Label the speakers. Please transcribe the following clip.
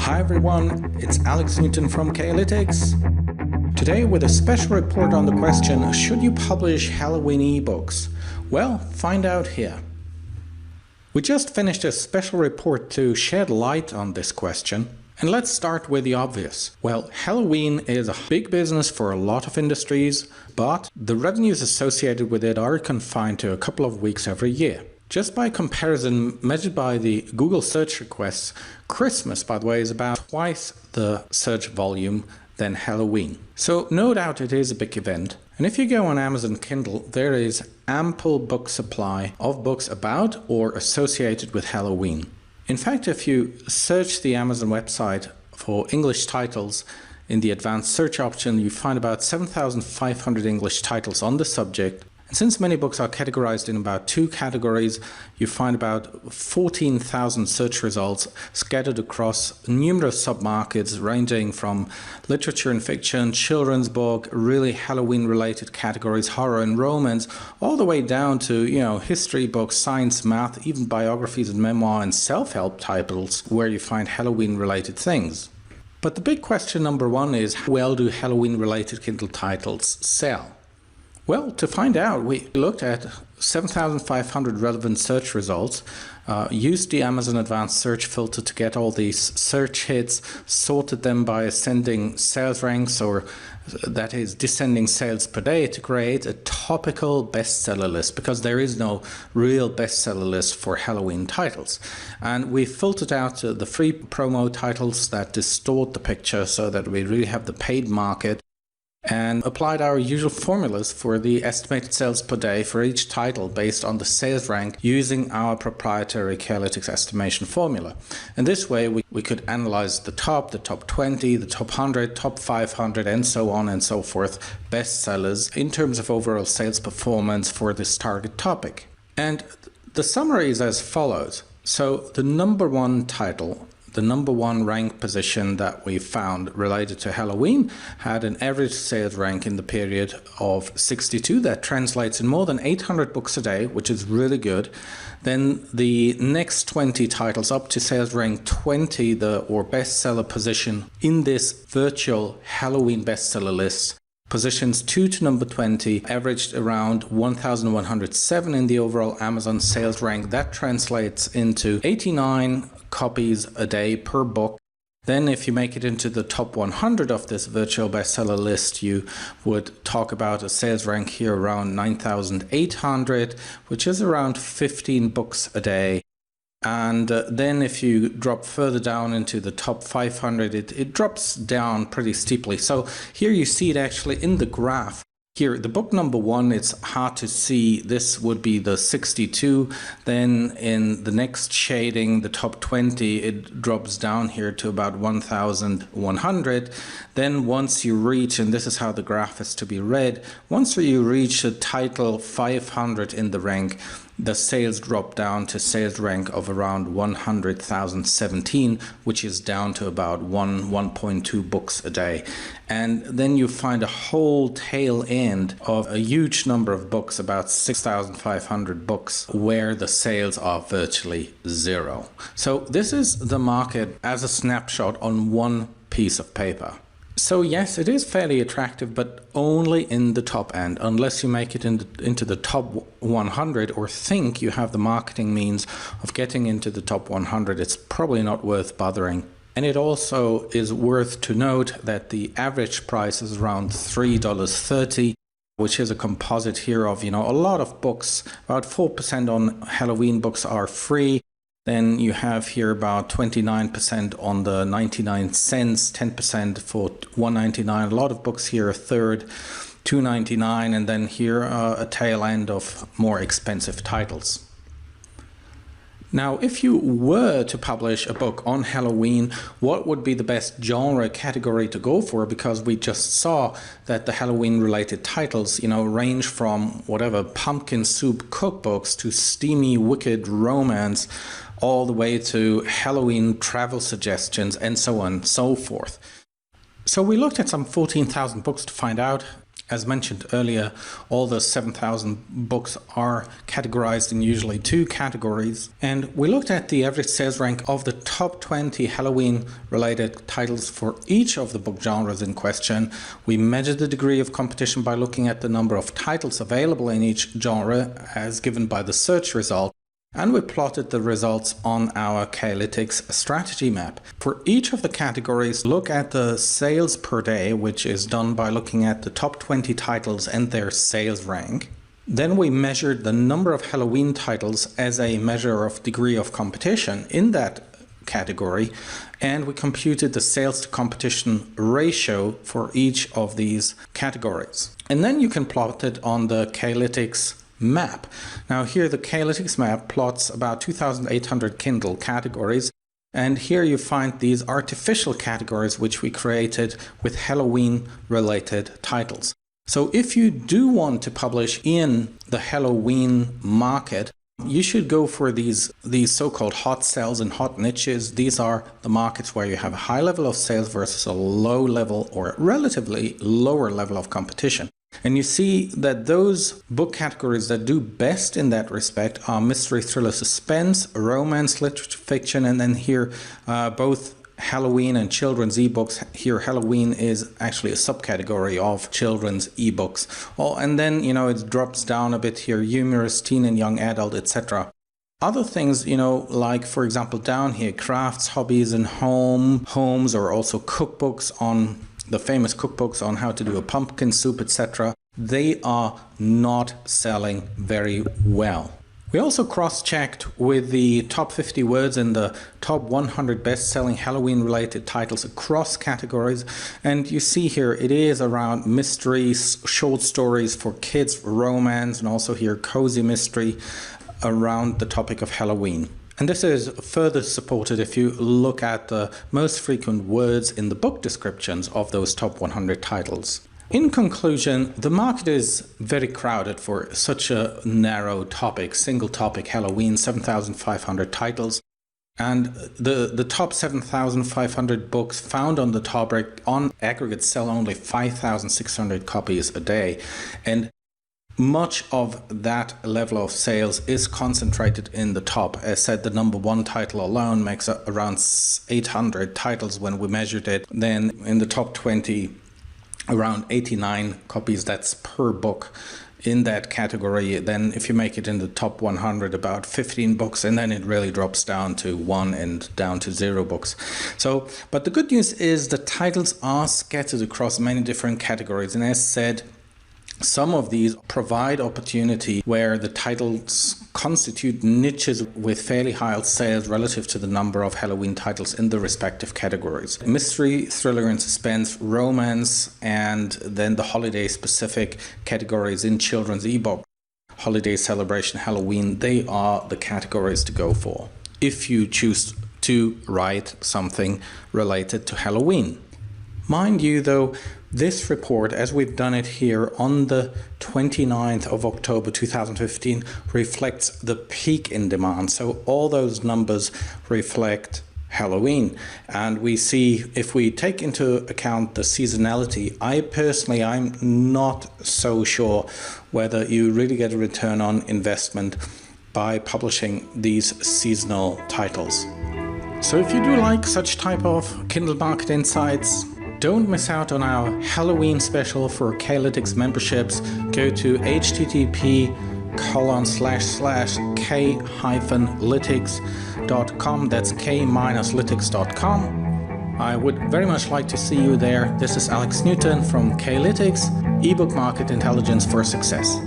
Speaker 1: Hi everyone, it's Alex Newton from K-lytics. Today with a special report on the question, should you publish Halloween ebooks? Well, find out here. We just finished a special report to shed light on this question. And let's start with the obvious. Well, Halloween is a big business for a lot of industries, but the revenues associated with it are confined to a couple of weeks every year. Just by comparison, measured by the Google search requests, Christmas, by the way, is about twice the search volume than Halloween. So no doubt it is a big event. And if you go on Amazon Kindle, there is ample book supply of books about or associated with Halloween. In fact, if you search the Amazon website for English titles in the advanced search option, you find about 7,500 English titles on the subject. And since many books are categorized in about two categories, you find about 14,000 search results scattered across numerous submarkets ranging from literature and fiction, children's book, really Halloween-related categories, horror and romance, all the way down to, history books, science, math, even biographies and memoir and self-help titles where you find Halloween-related things. But the big question number one is, how well do Halloween-related Kindle titles sell? Well, to find out, we looked at 7,500 relevant search results, used the Amazon Advanced Search filter to get all these search hits, sorted them by ascending sales ranks, or that is descending sales per day, to create a topical bestseller list, because there is no real bestseller list for Halloween titles. And we filtered out the free promo titles that distort the picture so that we really have the paid market, and applied our usual formulas for the estimated sales per day for each title based on the sales rank using our proprietary K-lytics estimation formula. And this way we could analyze the top 20, the top 100, top 500 and so on and so forth bestsellers in terms of overall sales performance for this target topic. And the summary is as follows. So the number one title, the number one rank position that we found related to Halloween had an average sales rank in the period of 62. That translates in more than 800 books a day, which is really good. Then the next 20 titles up to sales rank 20, or bestseller position in this virtual Halloween bestseller list. Positions 2 to number 20 averaged around 1,107 in the overall Amazon sales rank. That translates into 89 copies a day per book. Then if you make it into the top 100 of this virtual bestseller list, you would talk about a sales rank here around 9,800, which is around 15 books a day. And then if you drop further down into the top 500, it drops down pretty steeply. So here you see it actually in the graph. Here, the book number one, it's hard to see. This would be the 62. Then in the next shading, the top 20, it drops down here to about 1,100. Then once you reach, and this is how the graph is to be read, once you reach a title 500 in the rank, the sales drop down to sales rank of around 100,017, which is down to about 1.2 books a day. And then you find a whole tail end of a huge number of books, about 6,500 books, where the sales are virtually zero. So this is the market as a snapshot on one piece of paper. So yes, it is fairly attractive, but only in the top end. Unless you make it into the top 100 or think you have the marketing means of getting into the top 100, it's probably not worth bothering. And it also is worth to note that the average price is around $3.30, which is a composite here of, a lot of books. About 4% on Halloween books are free. Then you have here about 29% on the 99 cents, 10% for $1.99. A lot of books here, a third, $2.99, and then here a tail end of more expensive titles. Now, if you were to publish a book on Halloween, what would be the best genre category to go for? Because we just saw that the Halloween-related titles, range from whatever pumpkin soup cookbooks to steamy, wicked romance, all the way to Halloween travel suggestions, and so on and so forth. So we looked at some 14,000 books to find out As mentioned earlier, all the 7,000 books are categorized in usually 2 categories. And we looked at the average sales rank of the top 20 Halloween-related titles for each of the book genres in question. We measured the degree of competition by looking at the number of titles available in each genre as given by the search result. And we plotted the results on our K-lytics strategy map. For each of the categories, look at the sales per day, which is done by looking at the top 20 titles and their sales rank. Then we measured the number of Halloween titles as a measure of degree of competition in that category, and we computed the sales to competition ratio for each of these categories. And then you can plot it on the K-lytics map. Now here the K-lytics map plots about 2,800 Kindle categories, and here you find these artificial categories which we created with Halloween related titles. So if you do want to publish in the Halloween market, you should go for these so-called hot sells and hot niches. These are the markets where you have a high level of sales versus a low level or relatively lower level of competition. And you see that those book categories that do best in that respect are mystery, thriller, suspense, romance, literature, fiction, and then here both Halloween and children's ebooks. Here Halloween is actually a subcategory of children's ebooks. Oh, and then, it drops down a bit here, humorous, teen and young adult, etc. Other things, like for example down here, crafts, hobbies and homes, or also cookbooks on the famous cookbooks on how to do a pumpkin soup, etc. They are not selling very well. We also cross-checked with the top 50 words in the top 100 best-selling Halloween-related titles across categories, and you see here it is around mysteries, short stories for kids, romance, and also here cozy mystery around the topic of Halloween. And this is further supported if you look at the most frequent words in the book descriptions of those top 100 titles. In conclusion, the market is very crowded for such a narrow topic, single topic Halloween, 7,500 titles. And the top 7,500 books found on the topic on aggregate sell only 5,600 copies a day. And much of that level of sales is concentrated in the top. As said, the number 1 title alone makes around 800 titles when we measured it. Then in the top 20, around 89 copies, that's per book in that category. Then if you make it in the top 100, about 15 books, and then it really drops down to 1 and down to 0 books. So, but the good news is the titles are scattered across many different categories, and as said, some of these provide opportunity where the titles constitute niches with fairly high sales relative to the number of Halloween titles in the respective categories. Mystery, thriller and suspense, romance, and then the holiday-specific categories in children's ebook. Holiday celebration, Halloween, they are the categories to go for if you choose to write something related to Halloween. Mind you, though, this report, as we've done it here on the 29th of October 2015, reflects the peak in demand. So all those numbers reflect Halloween. And we see, if we take into account the seasonality, I'm not so sure whether you really get a return on investment by publishing these seasonal titles. So if you do like such type of Kindle market insights, don't miss out on our Halloween special for K-lytics memberships. Go to http://k-lytics.com. That's k-lytics.com. I would very much like to see you there. This is Alex Newton from K-lytics, ebook market intelligence for success.